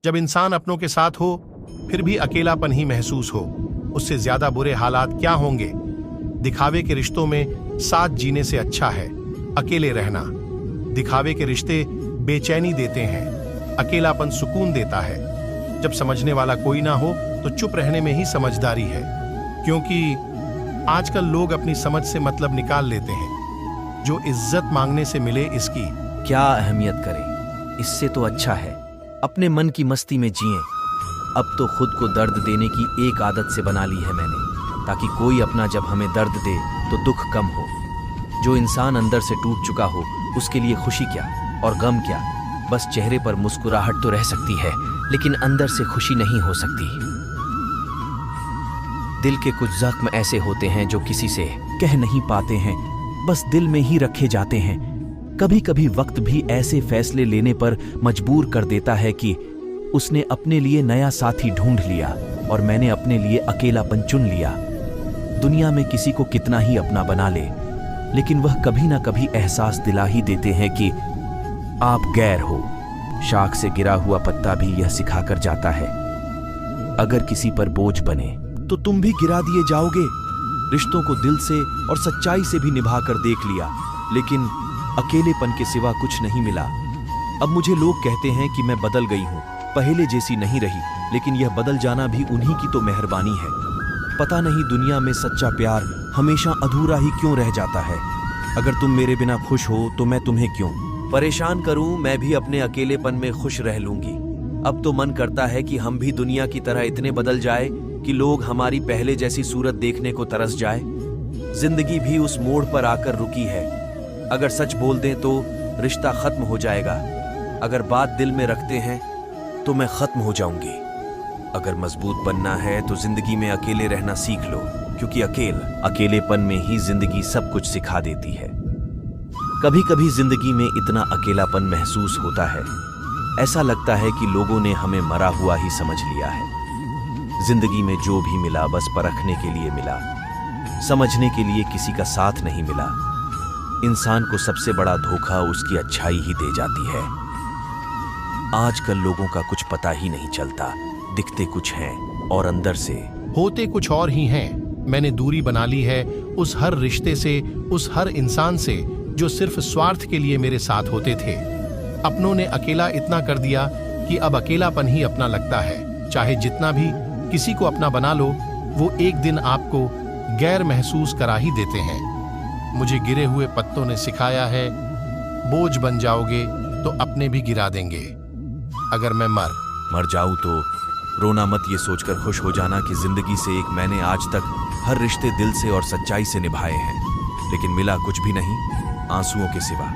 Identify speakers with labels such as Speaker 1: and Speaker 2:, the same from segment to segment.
Speaker 1: जब इंसान अपनों के साथ हो फिर भी अकेलापन ही महसूस हो, उससे ज्यादा बुरे हालात क्या होंगे। दिखावे के रिश्तों में साथ जीने से अच्छा है अकेले रहना। दिखावे के रिश्ते बेचैनी देते हैं, अकेलापन सुकून देता है। जब समझने वाला कोई ना हो तो चुप रहने में ही समझदारी है, क्योंकि आजकल लोग अपनी समझ से मतलब निकाल लेते हैं। जो इज्जत मांगने से मिले इसकी
Speaker 2: क्या अहमियत करें, इससे तो अच्छा है अपने मन की मस्ती में जिएं। अब तो खुद को दर्द देने की एक आदत से बना ली है मैंने, ताकि कोई अपना जब हमें दर्द दे तो दुख कम हो। जो इंसान अंदर से टूट चुका हो उसके लिए खुशी क्या और गम क्या। बस चेहरे पर मुस्कुराहट तो रह सकती है, लेकिन अंदर से खुशी नहीं हो सकती। दिल के कुछ जख्म ऐसे होते हैं जो किसी से कह नहीं पाते हैं, बस दिल में ही रखे जाते हैं। कभी कभी वक्त भी ऐसे फैसले लेने पर मजबूर कर देता है कि उसने अपने लिए नया साथी ढूंढ लिया और मैंने अपने लिए अकेलापन चुन लिया। दुनिया में किसी को कितना ही अपना बना ले, लेकिन वह कभी ना कभी एहसास दिला ही देते हैं कि आप गैर हो। शाख से गिरा हुआ पत्ता भी यह सिखाकर जाता है, अगर किसी पर बोझ बने तो तुम भी गिरा दिए जाओगे। रिश्तों को दिल से और सच्चाई से भी निभाकर देख लिया, लेकिन अकेलेपन के सिवा कुछ नहीं मिला। अब मुझे लोग कहते हैं कि मैं बदल गई हूँ, पहले जैसी नहीं रही, लेकिन यह बदल जाना भी उन्हीं की तो मेहरबानी है। पता नहीं दुनिया में सच्चा प्यार हमेशा अधूरा ही क्यों रह जाता है। अगर तुम मेरे बिना खुश हो तो मैं तुम्हें क्यों परेशान करूं। मैं भी अपने अकेलेपन में खुश रह लूंगी। अब तो मन करता है कि हम भी दुनिया की तरह इतने बदल जाए कि लोग हमारी पहले जैसी सूरत देखने को तरस जाए। जिंदगी भी उस मोड़ पर आकर रुकी है। अगर सच बोल दें तो रिश्ता खत्म हो जाएगा, अगर बात दिल में रखते हैं तो मैं खत्म हो जाऊंगी। अगर मजबूत बनना है तो जिंदगी में अकेले रहना सीख लो, क्योंकि अकेलेपन में ही जिंदगी सब कुछ सिखा देती है। कभी कभी जिंदगी में इतना अकेलापन महसूस होता है, ऐसा लगता है कि लोगों ने हमें मरा हुआ ही समझ लिया है। जिंदगी में जो भी मिला बस परखने के लिए मिला, समझने के लिए किसी का साथ नहीं मिला। इंसान को सबसे बड़ा धोखा उसकी अच्छाई ही दे जाती है। आजकल लोगों का कुछ पता ही नहीं चलता, दिखते कुछ हैं और अंदर से
Speaker 1: होते कुछ और ही हैं। मैंने दूरी बना ली है उस हर रिश्ते से, उस हर इंसान से जो सिर्फ स्वार्थ के लिए मेरे साथ होते थे। अपनों ने अकेला इतना कर दिया कि अब अकेलापन ही अपना लगता है। चाहे जितना भी किसी को अपना बना लो, वो एक दिन आपको गैर महसूस करा ही देते हैं। मुझे गिरे हुए पत्तों ने सिखाया है, बोझ बन जाओगे तो अपने भी गिरा देंगे। अगर मैं मर
Speaker 2: जाऊं तो रोना मत, ये सोचकर खुश हो जाना कि जिंदगी से एक मैंने आज तक हर रिश्ते दिल से और सच्चाई से निभाए हैं, लेकिन मिला कुछ भी नहीं आंसुओं के सिवा।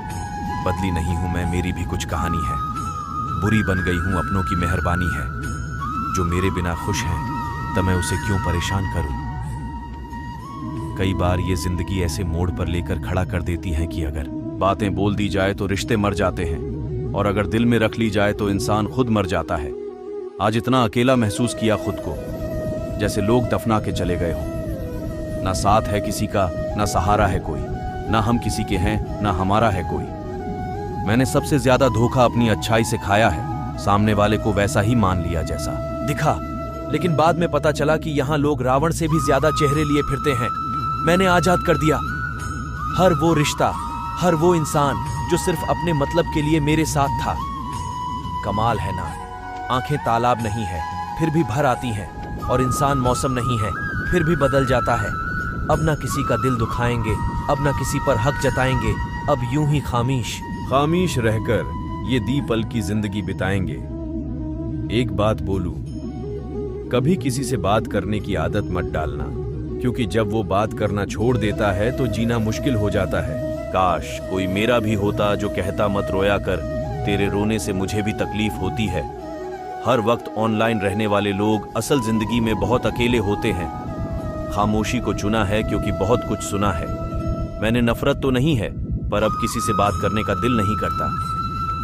Speaker 2: बदली नहीं हूं मैं, मेरी भी कुछ कहानी है। बुरी बन गई हूं, अपनों की मेहरबानी है। जो मेरे बिना खुश है तो मैं उसे क्यों परेशान करूं। कई बार ये जिंदगी ऐसे मोड़ पर लेकर खड़ा कर देती है कि अगर बातें बोल दी जाए तो रिश्ते मर जाते हैं, और अगर दिल में रख ली जाए तो इंसान खुद मर जाता है। आज इतना अकेला महसूस किया खुद को, जैसे लोग दफना के चले गए हों। ना साथ है किसी का, ना सहारा है कोई, ना हम किसी के हैं, ना हमारा है कोई। मैंने सबसे ज्यादा धोखा अपनी अच्छाई से खाया है, सामने वाले को वैसा ही मान लिया जैसा दिखा। लेकिन बाद में पता चला कि यहाँ लोग रावण से भी ज्यादा चेहरे लिए फिरते हैं। मैंने आजाद कर दिया हर वो रिश्ता, हर वो इंसान जो सिर्फ अपने मतलब के लिए मेरे साथ था। कमाल है ना, आंखें तालाब नहीं है फिर भी भर आती हैं, और इंसान मौसम नहीं है फिर भी बदल जाता है। अब ना किसी का दिल दुखाएंगे, अब ना किसी पर हक जताएंगे, अब यूं ही खामिश रहकर ये दी पल की जिंदगी बिताएंगे। एक बात बोलूं, कभी किसी से बात करने की आदत मत डालना, क्योंकि जब वो बात करना छोड़ देता है तो जीना मुश्किल हो जाता है। काश कोई मेरा भी होता जो कहता मत रोया कर, तेरे रोने से मुझे भी तकलीफ होती है। हर वक्त ऑनलाइन रहने वाले लोग असल जिंदगी में बहुत अकेले होते हैं। खामोशी को चुना है क्योंकि बहुत कुछ सुना है। मैंने नफरत तो नहीं है, पर अब किसी से बात करने का दिल नहीं करता।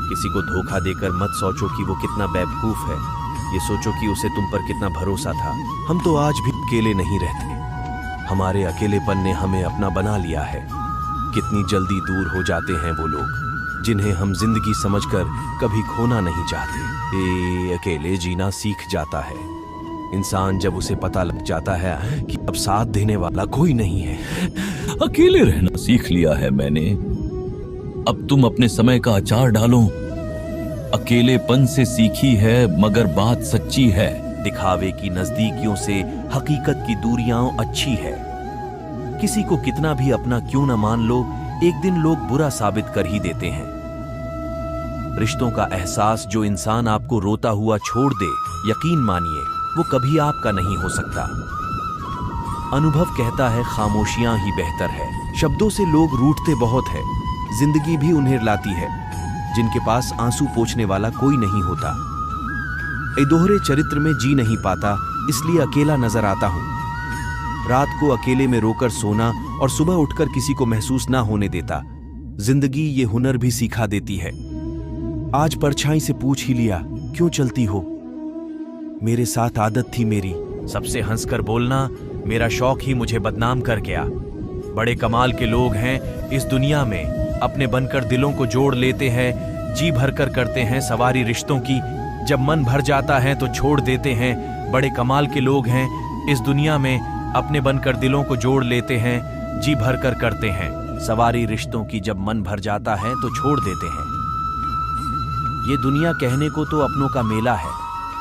Speaker 2: किसी को धोखा देकर मत सोचो कि वो कितना बेवकूफ है, ये सोचो कि उसे तुम पर कितना भरोसा था। हम तो आज भी अकेले नहीं रहते, हमारे अकेलेपन ने हमें अपना बना लिया है। कितनी जल्दी दूर हो जाते हैं वो लोग जिन्हें हम जिंदगी समझकर कभी खोना नहीं चाहते। ये अकेले जीना सीख जाता है इंसान जब उसे पता लग जाता है कि अब साथ देने वाला कोई नहीं है।
Speaker 3: अकेले रहना सीख लिया है मैंने। अब तुम अपने समय का अचार डालो। अकेलेपन से सीखी है मगर बात सच्ची है।
Speaker 2: दिखावे की नजदीकियों से हकीकत की दूरियां अच्छी है। किसी को कितना भी अपना क्यों न मान लो, एक दिन लोग बुरा साबित कर ही देते हैं। रिश्तों का एहसास जो इंसान आपको रोता हुआ छोड़ दे, यकीन मानिए वो कभी आपका नहीं हो सकता। अनुभव कहता है खामोशियां ही बेहतर है। शब्दों से लोग रूठते बहुत है, जिंदगी भी उन्हें लाती है जिनके पास आंसू पोंछने वाला कोई नहीं होता। ए दोहरे चरित्र में जी नहीं पाता, इसलिए अकेला नजर आता हूं। रात को अकेले में रोकर सोना और सुबह उठकर किसी को महसूस ना होने देता। जिंदगी ये हुनर भी सिखा देती है। आज परछाई से पूछ ही लिया, क्यों चलती हो? मेरे साथ आदत थी मेरी सबसे हंसकर बोलना, मेरा शौक ही मुझे बदनाम कर गया। बड़े कमाल के लोग हैं इस दुनिया में, अपने बनकर दिलों को जोड़ लेते हैं, जी भरकर करते हैं सवारी रिश्तों की। जब मन भर जाता है तो छोड़ देते हैं। बड़े कमाल के लोग हैं इस दुनिया में, अपने बनकर दिलों को जोड़ लेते हैं, जी भरकर करते हैं सवारी रिश्तों की। जब मन भर जाता है तो छोड़ देते हैं। ये दुनिया कहने को तो अपनों का मेला है,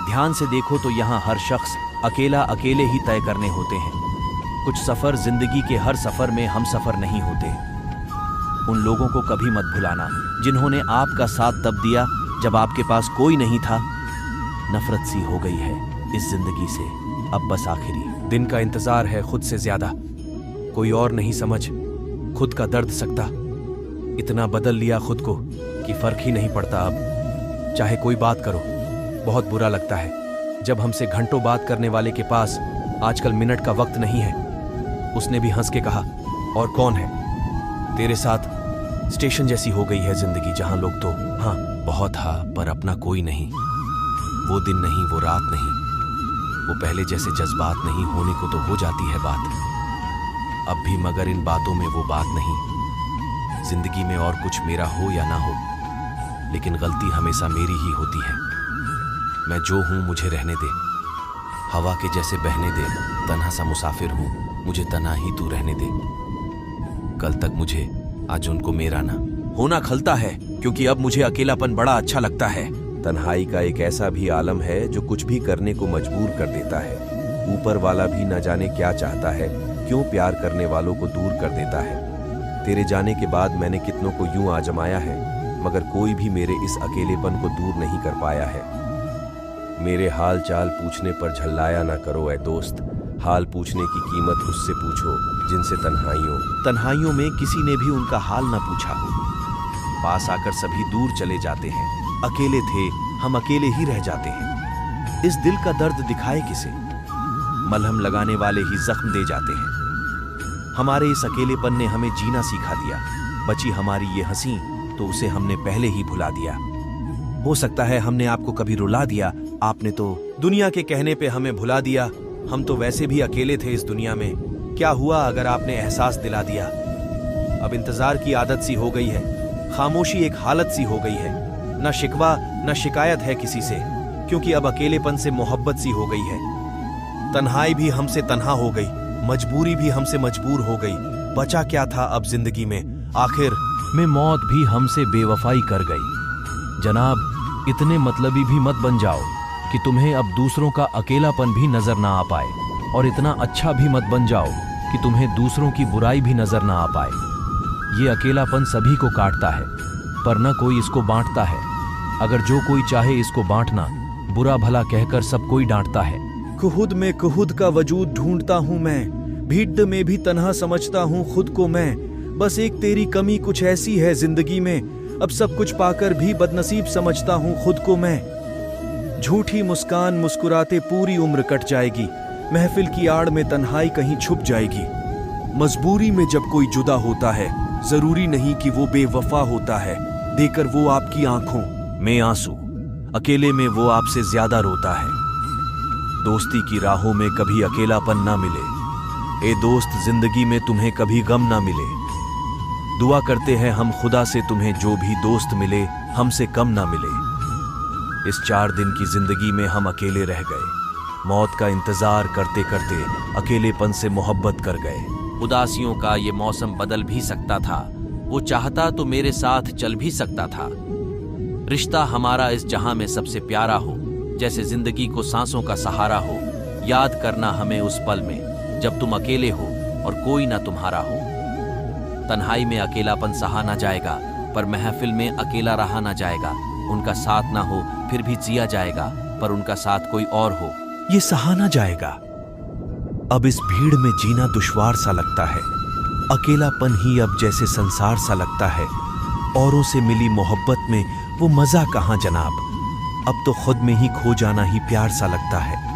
Speaker 2: ध्यान से देखो तो यहाँ हर शख्स अकेला अकेले ही तय करने होते हैं। कुछ सफर जिंदगी के हर सफर में हम सफर नहीं होते। उन लोगों को कभी मत भुलाना जिन्होंने आपका साथ तब दिया जब आपके पास कोई नहीं था। नफरत सी हो गई है इस जिंदगी से, अब बस आखिरी दिन का इंतजार है खुद से ज्यादा। कोई और नहीं समझ खुद का दर्द सकता। इतना बदल लिया खुद को कि फर्क ही नहीं पड़ता अब। चाहे कोई बात करो, बहुत बुरा लगता है जब हमसे घंटों बात करने वाले के पास आजकल मिनट का वक्त नहीं है। उसने भी हंस के कहा, और कौन है? तेरे साथ स्टेशन जैसी हो गई है जिंदगी, जहां लोग तो हाँ बहुत था पर अपना कोई नहीं। वो दिन नहीं, वो रात नहीं, वो पहले जैसे जज्बात नहीं। होने को तो हो जाती है बात अब भी, मगर इन बातों में वो बात नहीं। जिंदगी में और कुछ मेरा हो या ना हो, लेकिन गलती हमेशा मेरी ही होती है। मैं जो हूं मुझे रहने दे, हवा के जैसे बहने दे। तन्हा सा मुसाफिर हूं, मुझे तन्हा ही तू रहने दे। कल तक मुझे, आज उनको मेरा ना होना खलता है, क्योंकि अब मुझे अकेलापन बड़ा अच्छा लगता है। तन्हाई का एक ऐसा भी आलम है जो कुछ भी करने को मजबूर कर देता है। ऊपर वाला भी न जाने क्या चाहता है, क्यों प्यार करने वालों को दूर कर देता है। तेरे जाने के बाद मैंने कितनों को यूं आजमाया है, मगर कोई भी मेरे इस अकेलेपन को दूर नहीं कर पाया है। मेरे हाल चाल पूछने पर झल्लाया ना करो ऐ दोस्त। हाल पूछने की कीमत उससे पूछो जिनसे तन्हाइयों में किसी ने भी उनका हाल ना पूछा हो। पास आकर सभी दूर चले जाते हैं। अकेले थे हम, अकेले ही रह जाते हैं। इस दिल का दर्द दिखाए किसे? मलहम लगाने वाले ही जख्म दे जाते हैं। हमारे इस अकेलेपन ने हमें जीना सिखा दिया। बची हमारी ये हंसी तो उसे हमने पहले ही भुला दिया। हो सकता है हमने आपको कभी रुला दिया, आपने तो दुनिया के कहने पे हमें भुला दिया। हम तो वैसे भी अकेले थे इस दुनिया में, क्या हुआ अगर आपने एहसास दिला दिया। अब इंतजार की आदत सी हो गई है, खामोशी एक हालत सी हो गई है। न शिकवा न शिकायत है किसी से, क्योंकि अब अकेलेपन से मोहब्बत सी हो गई है। तन्हाई भी हमसे तन्हा हो गई, मजबूरी भी हमसे मजबूर हो गई। बचा क्या था अब जिंदगी में? आखिर में मौत भी हमसे बेवफाई कर गई। जनाब, इतने मतलबी भी मत बन जाओ कि तुम्हें अब दूसरों का अकेलापन भी नजर ना आ पाए, और इतना अच्छा भी मत बन जाओ कि तुम्हें दूसरों की बुराई भी नजर ना आ पाए। ये अकेलापन सभी को काटता है, पर न कोई इसको बांटता है। अगर जो कोई चाहे इसको बांटना, बुरा भला कहकर सब कोई डांटता है। खुद में खुद का वजूद ढूंढता हूं मैं, भीड़ में भी तन्हा समझता हूं खुद को मैं। बस एक तेरी कमी कुछ ऐसी है जिंदगी में, अब सब कुछ पाकर भी बदनसीब समझता हूं खुद को मैं। झूठी मुस्कान मुस्कुराते पूरी उम्र कट जाएगी, महफिल की आड़ में तन्हाई कहीं छुप जाएगी। मजबूरी में जब कोई जुदा होता है, जरूरी नहीं कि वो बेवफा होता है। देकर वो आपकी आंखों में आंसू, अकेले में वो आपसे ज्यादा रोता है। दोस्ती की राहों में कभी अकेलापन ना मिले, ए दोस्त जिंदगी में तुम्हें कभी गम ना मिले। दुआ करते हैं हम खुदा से तुम्हें जो भी दोस्त मिले हमसे कम ना मिले। इस 4 दिन की जिंदगी में हम अकेले रह गए, मौत का इंतजार करते करते अकेलेपन से मोहब्बत कर गए।
Speaker 4: उदासियों का ये मौसम बदल भी सकता था, वो चाहता तो मेरे साथ चल भी सकता था। रिश्ता हमारा इस जहां में सबसे प्यारा हो, जैसे जिंदगी को सांसों का सहारा हो। याद करना हमें उस पल में जब तुम अकेले हो और कोई ना तुम्हारा हो। तन्हाई में अकेलापन सहा ना जाएगा, पर महफिल में अकेला रहा ना जाएगा। उनका साथ ना हो फिर भी जिया जाएगा, पर उनका साथ कोई और हो
Speaker 2: ये सहा ना जाएगा। अब इस भीड़ में जीना दुश्वार सा लगता है, अकेलापन ही अब जैसे संसार सा लगता है। औरों से मिली मोहब्बत में वो मजा कहाँ जनाब, अब तो खुद में ही खो जाना ही प्यार सा लगता है।